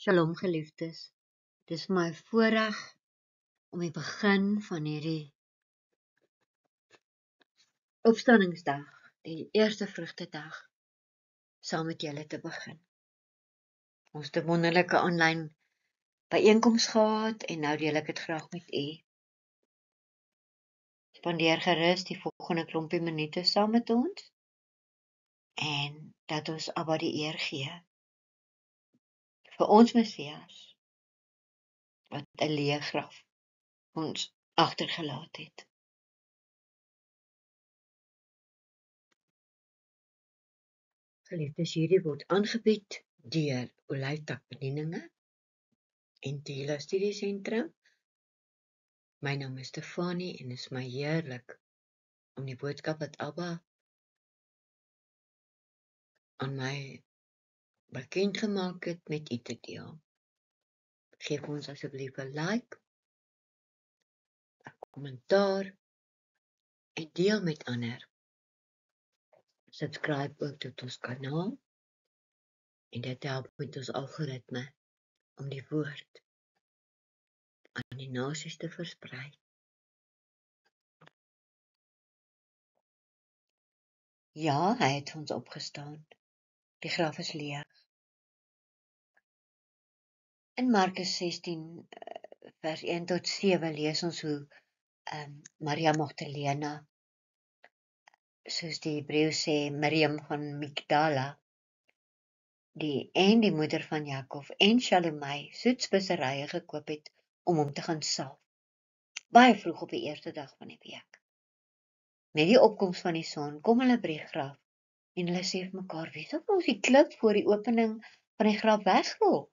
Shalom geliefdes, dit is my voorreg om die begin van hierdie opstandingsdag, die eerste vrugtedag, saam met julle te begin. Ons het 'n wonderlike aanlyn byeenkoms gehad en nou deel ek dit graag met u. Spandeer gerus die volgende klompie minute saam met ons en dat ons Abba die eer gee vir ons Messias wat 'n leë graf ons agtergelaat het. Geliefdes, hierdie word aangebied deur Olyftak Bedieninge en Tela Studiesentrum. My naam is Stefanie en is my heerlik om die boodskap wat Abba aan my bekend gemaak het met u te deel. Geef ons asseblief 'n like, 'n kommentaar en deel met ander. Subscribe ook tot ons kanaal en dit help met ons algoritme om die woord aan die nasies te versprei. Ja, hy het ons opgestaan. Die graf is leeg. In Markus 16 vers 1 tot 7 lees ons hoe Maria Magdalena, soos die Hebreëus sê, Miriam van Magdala, die moeder van Jakob en Salome soetsvisserye gekoop het om hom te gaan salf. Baie vroeg op die eerste dag van die week. Met die opkoms van die son kom hulle by die graf en hulle sê vir mekaar, wie sal ons die klip voor die opening van die graf wegrol?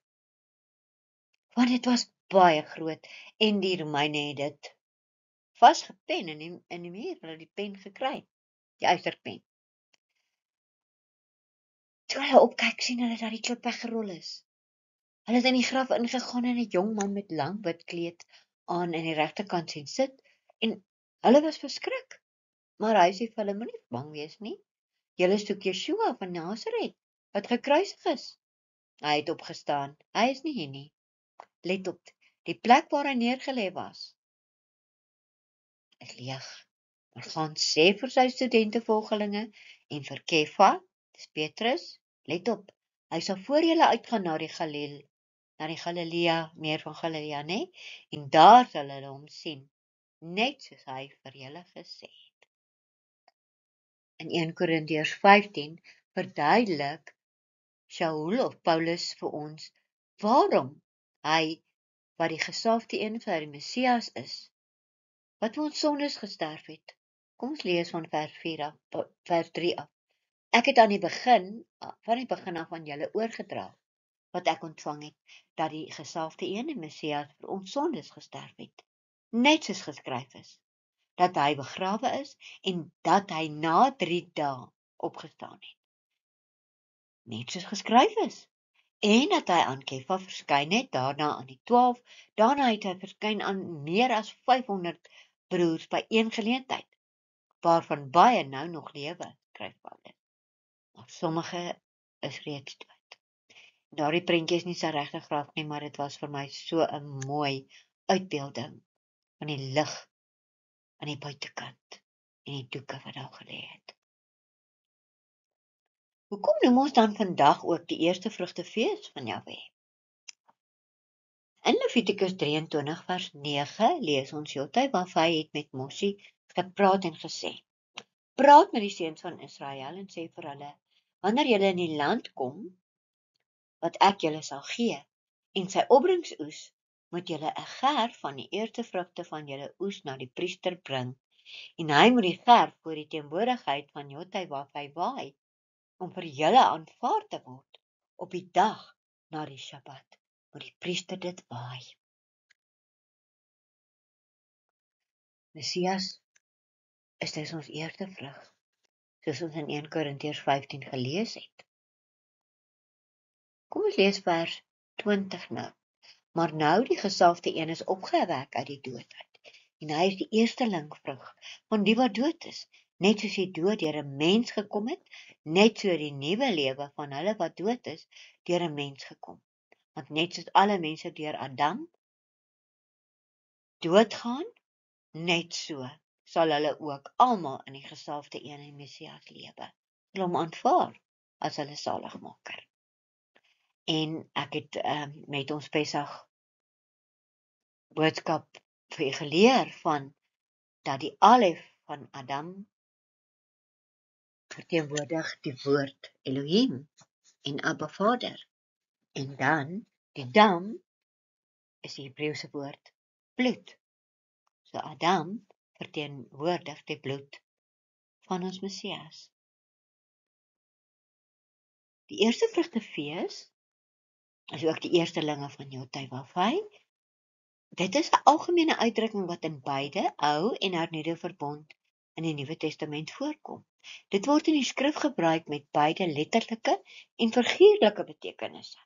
Want dit was baie groot en die Romeine het dit vasgepen in die muur, hulle die pen gekry, die ysterpen. Toe hulle opkyk, sien hulle dat die klip weggerol is. Hulle het in die graf ingegaan en 'n jong man met lang wit kleed aan die regterkant sien sit en hulle was verskrik. Maar hy sê vir hulle, moenie bang wees nie. Julle soek Yeshua van Nasaret wat gekruisig is. Hy het opgestaan. Hy is nie hier nie. Let op, die plek waar hy neergelê was is leeg. Maar gaan sê vir sy studente volgelinge en vir Kefa, dis Petrus, let op, hy sal voor julle uitgaan na die Galilea, meer van Galilea, né? En daar sal hulle hom sien, net soos hy vir julle gesê het. In 1 Korintiërs 15 verduidelik Shaul of Paulus vir ons waarom hy, wat die gesalfde een vir die Messias is, wat vir ons sondes gesterf het. Kom ons lees van vers 3 af. Ek het van die begin af aan julle oorgedra, wat ek ontvang het, dat die gesalfde een, die Messias, vir ons sondes gesterf het, net soos geskryf is, dat hy begrawe is en dat hy na 3 dae opgestaan het, net soos geskryf is, en dat hy aan Kefa verskyn het, daarna aan die 12, daarna het hy verskyn aan meer as 500 broers by een geleentheid, waarvan baie nou nog lewe, skryf Paulus, maar sommige is reeds dood. Daardie prentjie is nie sy regte graf nie, maar dit was vir my so 'n mooi uitbeelding van die lig aan die buitekant en die doeke wat daar gelê het. Hoekom noem ons dan vandag ook die eerste vrugtefees van Jahwe? In Levitikus 23 vers 9 lees ons Jotai het met Moshe gepraat en gesê, praat met die seuns van Israel en sê vir hulle, wanneer julle in die land kom, wat ek julle sal gee, en sy opbrengsoes, moet julle 'n gerf van die eerste vrugte van julle oes na die priester bring, en hy moet die gerf voor die teenwoordigheid van Jotai waai, om vir julle aanvaar te word. Op die dag na die Sabbat moet die priester dit waai. Messias is dus ons eerste vrug, soos ons in 1 Korintiërs 15 gelees het. Kom ons lees vers 20 nou. Maar nou die gesalfde een is opgewek uit die dood uit, en hy is die eersteling vrug van die wat dood is, net soos die dood deur 'n mens gekom het, net so die nuwe lewe van hulle wat dood is, deur 'n mens gekom. Want net soos alle mense deur Adam doodgaan, net so sal hulle ook almal in die gesalfde een en Messias lewe. Hulle hom aanvaar as hulle saligmaker. En ek het met ons Pesach boodskap vir u geleer van dat die alef van Adam verteenwoordig die woord Elohim en Abba Vader. En dan die dam is die Hebreëse woord bloed. So Adam verteenwoordig die bloed van ons Messias. Die eerste vrugtefees is ook die eerstelinge van Jotai-Wafai. Dit is 'n algemene uitdrukking wat in beide Ou en Hernuide Verbond in die Nuwe Testament voorkom. Dit word in die skrif gebruik met beide letterlike en figuurlike betekenisse.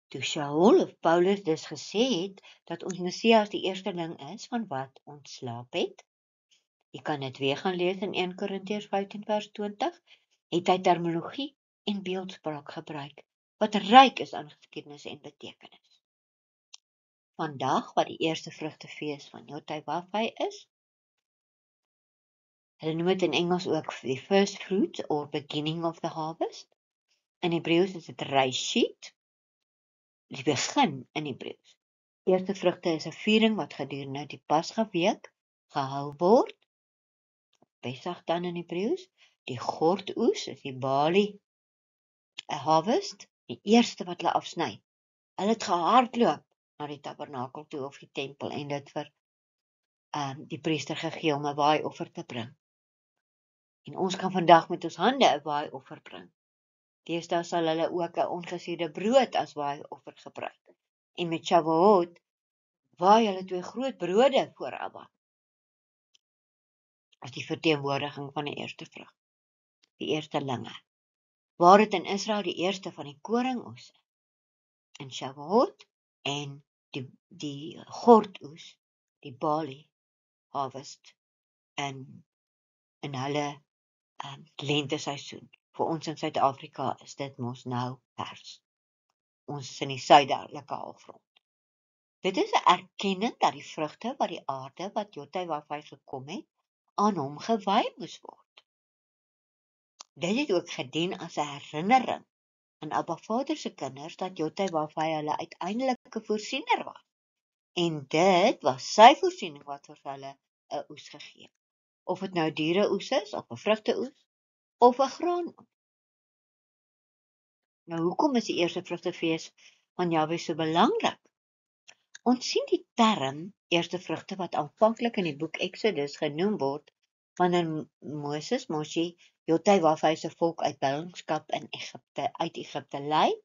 Toe Saul of Paulus dus gesê het dat ons Messias die eersteling is van wat ontslaap het, jy kan dit weer gaan lees in 1 Korintiërs 15 vers 20, het hy terminologie en beeldspraak gebruik, wat ryk is aan geskiedenis en betekenis. Vandag, wat die eerste vrugtefees van Jotai-Wafai is, hulle noem dit in Engels ook the first fruit or beginning of the harvest. In Hebreëus is dit Reshit, die begin in Hebreëus. Eerste vrugte is 'n viering wat gedurende die Pasgaweek gehou word. Pesach dan in Hebreëus. Die gordoes is die Bali harvest, die eerste wat hulle afsny. Hulle het gehardloop na die tabernakel toe of die tempel en dit vir die priester gegee om 'n waaioffer te bring. En ons kan vandag met ons hande 'n waaioffer bring. Deesdae sal hulle ook 'n ongesuurde brood as waaioffer gebruik. En met Shavuot waai hulle 2 groot brode voor Abba, as die verteenwoordiging van die eerste vrug, die eerstelinge. Waar het in Israel die eerste van die koringoes in Shavuot en die gordoes, die Bali harvest in hulle lenteseisoen. Vir ons in Suid-Afrika is dit mos nou Pers. Ons is in die suidelike halfrond. Dit is 'n erkenning dat die vrugte wat die aarde wat Jotai-Wafai gekom het, aan hom gewy moes word. Dit het ook gedien as 'n herinnering aan Abba Vader se kinders dat Jotai-Wafai hulle uiteindelike voorsiener was. En dit was sy voorsiening wat vir hulle 'n oes gegee het. Of dit nou diereoes is, of 'n vrugteoes, of 'n graanoes. Nou, hoekom is die eerste vrugtefees van Jahwe so belangrik? Ons sien die term eerste vrugte wat aanvanklik in die boek Exodus genoem word, wanneer Moses Jotai-Wafai se volk uit ballingskap uit Egipte lei.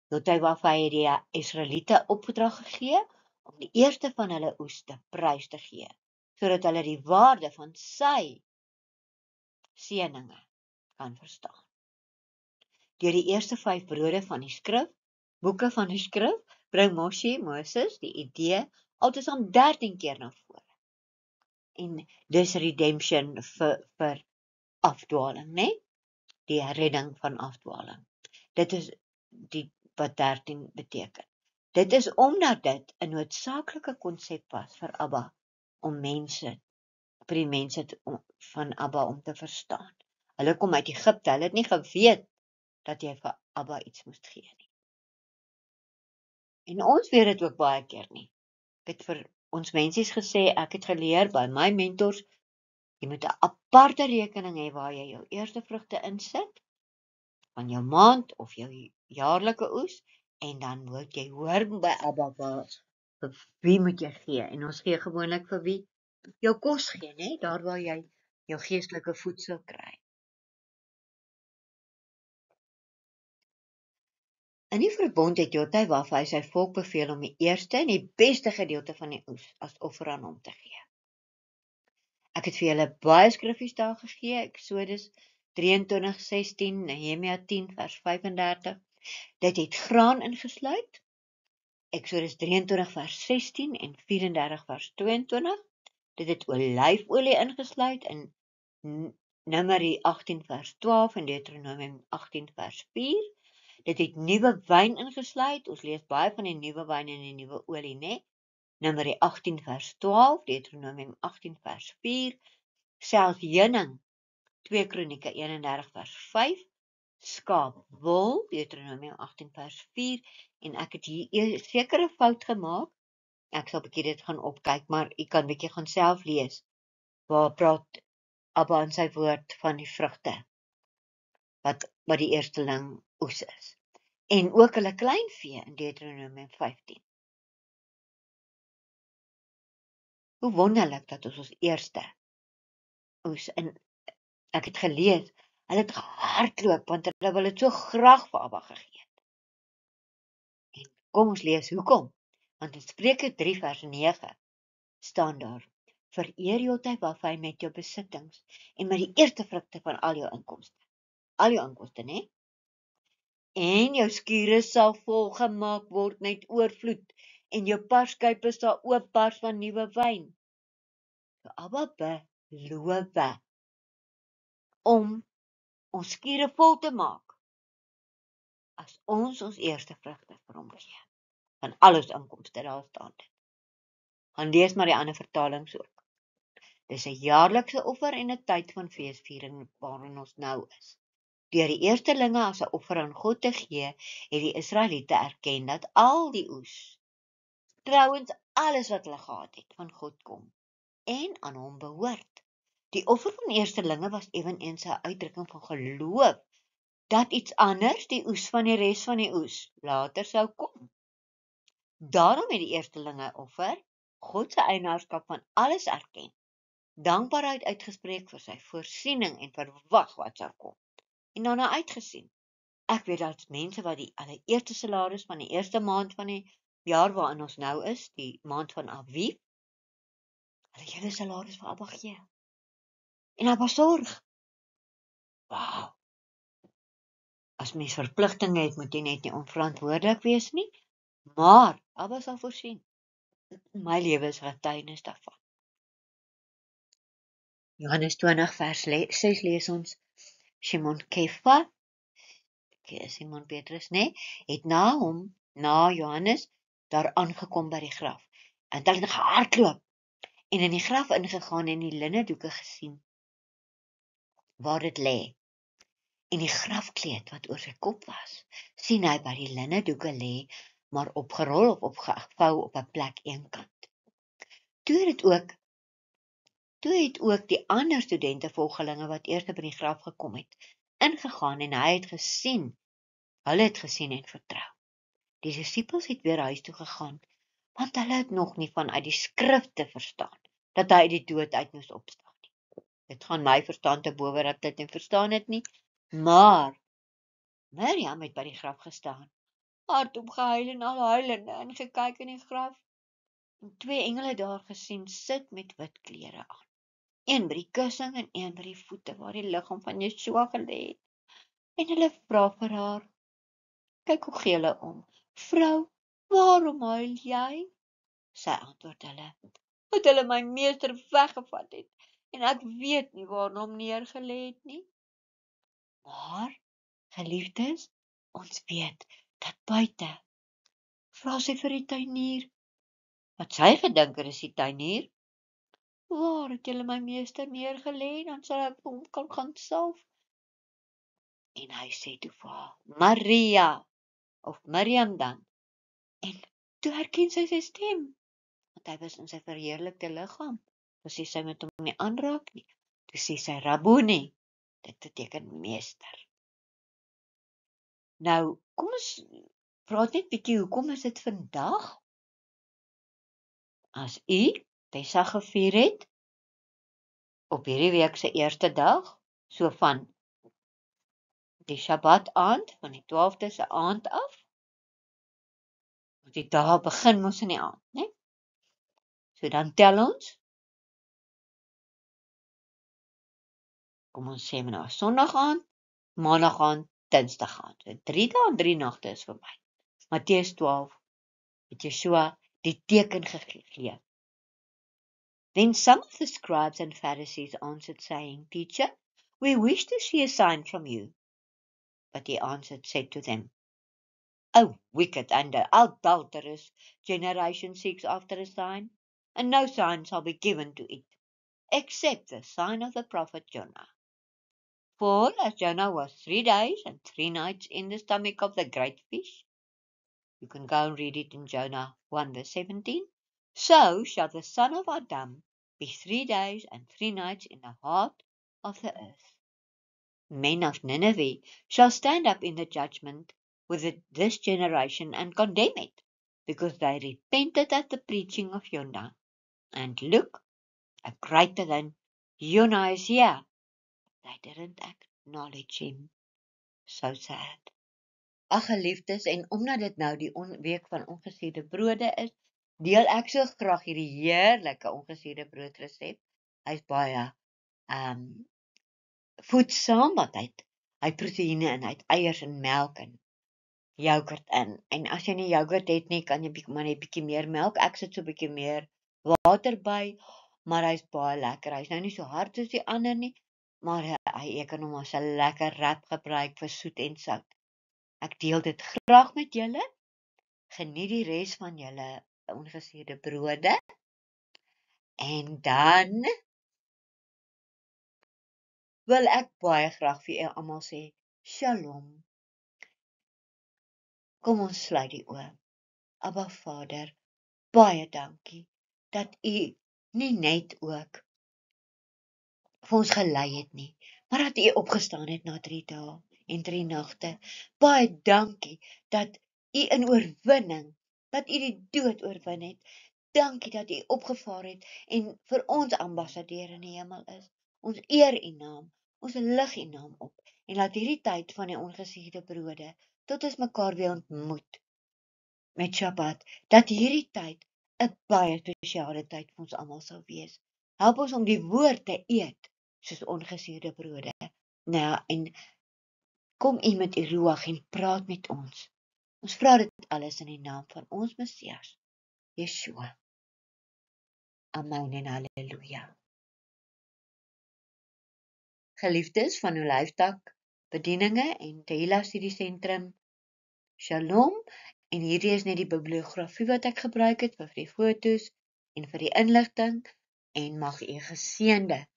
Jotai-Wafai het die Israeliete opdrag gegee om die eerste van hulle oes te prys te gee, sodat hulle die waarde van sy seëninge kan verstaan. Deur die eerste 5 brode van die skrif, boeke van die skrif, bring Moses die idee altesaam 13 keer na vore. En dis redemption vir afdwaling, né? Die redding van afdwaling. Dit is wat 13 beteken. Dit is omdat dit 'n noodsaaklike konsep was vir Abba om vir die mense van Abba om te verstaan. Hulle kom uit Egipte, hulle het nie geweet dat jy vir Abba iets moest gee nie. En ons weet dit ook baie keer nie. Ek het vir ons mensies gesê, ek het geleer by my mentors, jy moet 'n aparte rekening hê waar jy jou eerste vrugte insit, van jou maand of jou jaarlike oes, en dan moet jy hoor by Abba vir wie moet jy gee. En ons gee gewoonlik vir wie jou kos gee, né? Daar waar jy jou geestelike voedsel kry. In die verbond het Jotai-Wafai sy volk beveel om die eerste en die beste gedeelte van die oes as offer aan hom te gee. Ek het vir julle baie skriffies daar gegee, Exodus 23:16, Nehemia 10 vers 35. Dit het graan ingesluit, Exodus 23 vers 16 en 34 vers 22. Dit het olyfolie ingesluit in Numeri 18 vers 12 en Deuteronomium 18 vers 4. Dit het nuwe wyn ingesluit. Ons lees baie van die nuwe wyn en die nuwe olie, né? Numeri 18 vers 12, Deuteronomium 18 vers 4, selfs heuning, 2 Kronieke 31 vers 5, skaapwol, Deuteronomium 18 vers 4, en ek het hier 'n sekere fout gemaak. Ek sal 'n bietjie dit gaan opkyk, maar u kan bietjie gaan self lees. Waar praat Abba in sy woord van die vrugte wat die eersteling oes is. En ook hulle kleinvee in Deuteronomium 15. Hoe wonderlik dat ons eerste oes, en ek het gelees, hulle het gehardloop, want hulle wil dit so graag vir Abba gegee het. En kom ons lees hoekom, want in Spreuke 3 vers 9 staan daar, vereer Jotawafai met jou besittings, en met die eerste vrugte van al jou inkomste, né? En jou skure sal volgemaak word met oorvloed, en jou parskuipe sal oopbars van nuwe wyn. So Abba beloof om ons skure vol te maak, as ons eerste vrugte vir hom gee, van al ons inkomste, daar staan dit. Gaan lees maar die ander vertalings ook. Dis 'n jaarlikse offer en 'n tyd van feesviering waarin ons nou is. Deur die eerstelinge as 'n offer aan God te gee, het die Israeliete erken dat al die oes, trouwens alles wat hulle gehad het, van God kom en aan hom behoort. Die offer van eerstelinge was eweneens 'n uitdrukking van geloof dat iets anders, die oes van die res van die oes, later sou kom. Daarom het die eerstelinge offer God se eienaarskap van alles erken, dankbaarheid uitgespreek vir sy voorsiening en verwag wat sou kom, en daarna uitgesien. Ek weet dat mense wat die allereerste salaris van die eerste maand van die jaar waarin ons nou is, die maand van Aviv, hulle hele salaris vir Abba gee. En Abba sorg. Wow. As mens verpligtinge het, moet jy net nie onverantwoordelik wees nie, maar Abba sal voorsien. My lewe is getuienis daarvan. Johannes 20 vers 6 lees ons, Simon Kefa, Simon Petrus, het na Johannes, daar aangekom by die graf. En hulle het gehardloop en in die graf ingegaan en die linnedoeke gesien, waar dit lê. En die grafkleed wat oor sy kop was, sien hy by die linnedoeke lê, maar opgerol of opgevou op 'n plek eenkant. Toe het ook die ander studente volgelinge wat eers by die graf gekom het, ingegaan en hulle het gesien en vertrou. Die disippels het weer huis toe gegaan, want hulle het nog nie vanuit die skrifte verstaan, dat hy uit die dood uit moes opstaan nie. Dit gaan my verstand te bowe dat dit nie verstaan het nie, maar Miriam het by die graf gestaan, hardop gehuil en al huilende en gekyk in die graf, en 2 engele daar gesien sit met wit klere aan. Een by die kussing en een by die voete waar die liggaam van Yeshua gelê het. En hulle vra vir haar, kyk hoe gee hulle om. Vrou, waarom huil jy? Sy antwoord hulle, dat hulle my meester weggevat het, en ek weet nie waar hom neergelê het nie. Maar, geliefdes, ons weet dat buite, vra sy vir die tuinier, wat sy gedink is die tuinier, waar het julle my meester neergelê, dan sal ek hom kan gaan salf. En hy sê toe vir haar, Maria, of Miriam dan, en toe herken sy sy stem, want hy was in sy verheerlikte liggaam. Toe sê sy met hom nie aanraak nie. Toe sê sy Rabboni, dit beteken meester. Nou, kom ons praat net bietjie, hoekom is dit vandag? As u Pesach gevier het, op hierdie week se eerste dag, so van die Shabbat aand, van die 12de se aand af, die dag begin mos in die aand, né? So dan tel ons, kom ons sê nou Sondag aand, Maandag aand, Dinsdag aand. So 3 dae en 3 nagte is verby. Matteus 12 het Yeshua die teken gegee. Then some of the scribes and Pharisees answered, saying, Teacher, we wish to see a sign from you. But he answered, said to them, A wicked and adulterous generation seeks after a sign, and no sign shall be given to it, except the sign of the prophet Jonah. For as Jonah was 3 days and 3 nights in the stomach of the great fish, you can go and read it in Jonah 1 verse 17, so shall the Son of Adam be 3 days and 3 nights in the heart of the earth. Men of Nineveh shall stand up in the judgment with this generation and condemn it, because they repented at the preaching of Jonah. And look, a greater than Jonah is here. They didn't acknowledge him. So sad. Ag geliefdes, en omdat dit nou die week van ongesuurde brode is, deel ek so graag hierdie heerlike ongesuurde broodresep. Hy's baie voedsaam, want hy het proteïene en hy het eiers en melk en yoghurt in. En as jy nie yoghurt het nie, kan jy maar net bietjie meer melk. Ek sit so bietjie meer water by, maar hy's baie lekker. Hy's nou nie so hard soos die ander nie, maar jy kan hom as 'n lekker wrap gebruik vir soet en sout. Ek deel dit graag met julle. Geniet die res van julle ongesuurde brode. En dan wil ek baie graag vir julle almal sê, Shalom. Kom ons sluit die oë. Abba Vader, baie dankie dat U nie net ook vir ons gelei het nie, maar dat U opgestaan het na 3 dae en 3 nagte. Baie dankie dat U in oorwinning, dat U die dood oorwin het. Dankie dat U opgevaar het en vir ons ambassadeur in die hemel is. Ons eer U naam, ons lig U naam op en laat hierdie tyd van die ongesuurde brode tot ons mekaar weer ontmoet met Shabbat, dat hierdie tyd 'n baie spesiale tyd vir ons almal sal wees. Help ons om die woord te eet soos ongesuurde brode. Nou, en kom U met U ruach en praat met ons. Ons vra dit alles in die naam van ons Messias, Yeshua. Amen en halleluja. Geliefdes van Olyftak bedieninge en Tehillah Studiesentrum, Shalom. En hierdie is net die bibliografie wat ek gebruik het vir die fotos en vir die inligting, en mag U 'n geseënde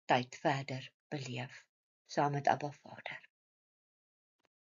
tyd verder beleef saam met Abba Vader.